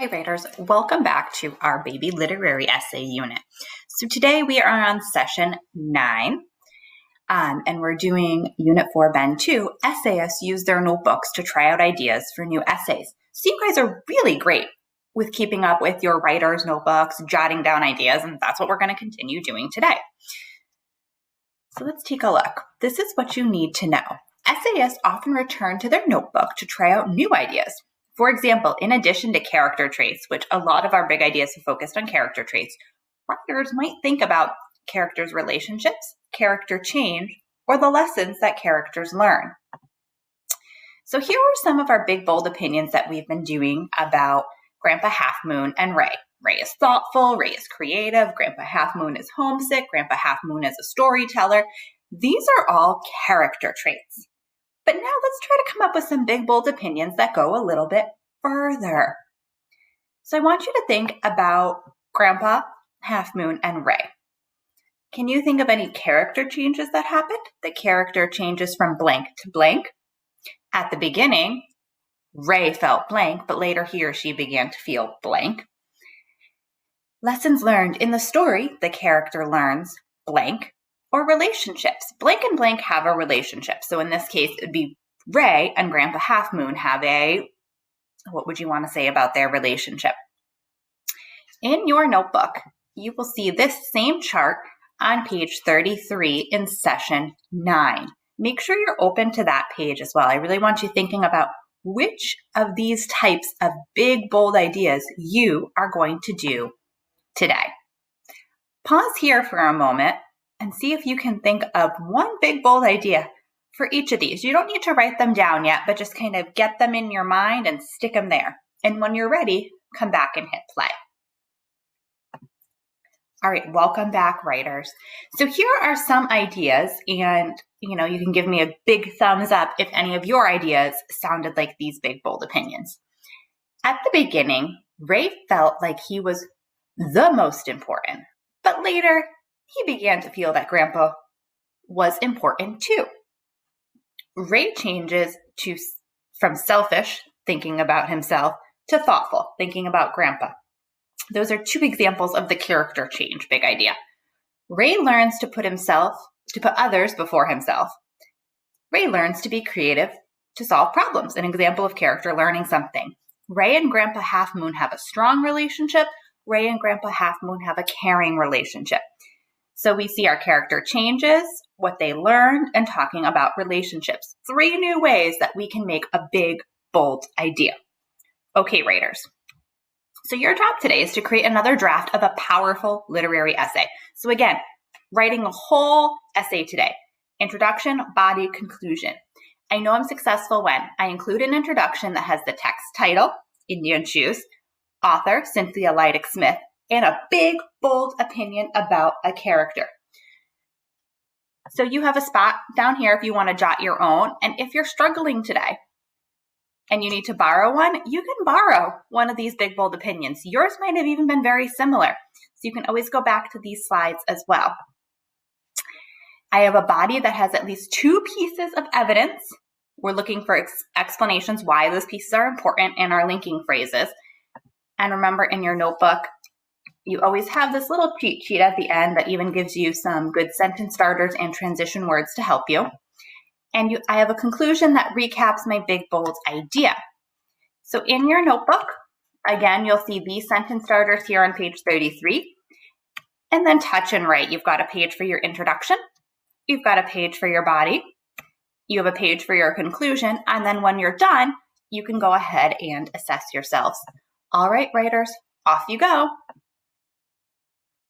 Hi writers, welcome back to our baby literary essay unit. So today we are on session 9 and we're doing unit 4 Bend 2. Essayists use their notebooks to try out ideas for new essays. So you guys are really great with keeping up with your writer's notebooks, jotting down ideas, and that's what we're going to continue doing today. So let's take a look. This is what you need to know. Essayists often return to their notebook to try out new ideas. For example, in addition to character traits, which a lot of our big ideas have focused on character traits, writers might think about characters' relationships, character change, or the lessons that characters learn. So here are some of our big, bold opinions that we've been doing about Grandpa Half Moon and Ray. Ray is thoughtful, Ray is creative, Grandpa Half Moon is homesick, Grandpa Half Moon is a storyteller. These are all character traits. But now let's try to come up with some big, bold opinions that go a little bit further. So I want you to think about Grandpa, Half Moon, and Ray. Can you think of any character changes that happened? The character changes from blank to blank. At the beginning, Ray felt blank, but later he or she began to feel blank. Lessons learned in the story, the character learns blank. Or relationships. Blank and blank have a relationship. So in this case, it would be Ray and Grandpa Half Moon have what would you want to say about their relationship? In your notebook, you will see this same chart on page 33 in session 9. Make sure you're open to that page as well. I really want you thinking about which of these types of big, bold ideas you are going to do today. Pause here for a moment and see if you can think of one big, bold idea for each of these. You don't need to write them down yet, but just kind of get them in your mind and stick them there. And when you're ready, come back and hit play. All right, welcome back, writers. So here are some ideas, and you can give me a big thumbs up if any of your ideas sounded like these big, bold opinions. At the beginning, Ray felt like he was the most important, but later, he began to feel that Grandpa was important too. Ray changes from selfish, thinking about himself, to thoughtful, thinking about Grandpa. Those are two examples of the character change big idea. Ray learns to put others before himself. Ray learns to be creative to solve problems, an example of character learning something. Ray and Grandpa Half Moon have a strong relationship. Ray and Grandpa Half Moon have a caring relationship. So we see our character changes, what they learned, and talking about relationships. 3 new ways that we can make a big, bold idea. Okay, writers. So your job today is to create another draft of a powerful literary essay. So again, writing a whole essay today. Introduction, body, conclusion. I know I'm successful when I include an introduction that has the text title, Indian Shoes, author, Cynthia Leidig Smith, and a big, bold opinion about a character. So you have a spot down here if you want to jot your own. And if you're struggling today and you need to borrow one, you can borrow one of these big, bold opinions. Yours might have even been very similar. So you can always go back to these slides as well. I have a body that has at least 2 pieces of evidence. We're looking for explanations why those pieces are important and our linking phrases. And remember, in your notebook, you always have this little cheat sheet at the end that even gives you some good sentence starters and transition words to help you. And I have a conclusion that recaps my big, bold idea. So in your notebook, again, you'll see these sentence starters here on page 33. And then touch and write. You've got a page for your introduction. You've got a page for your body. You have a page for your conclusion. And then when you're done, you can go ahead and assess yourselves. All right, writers, off you go.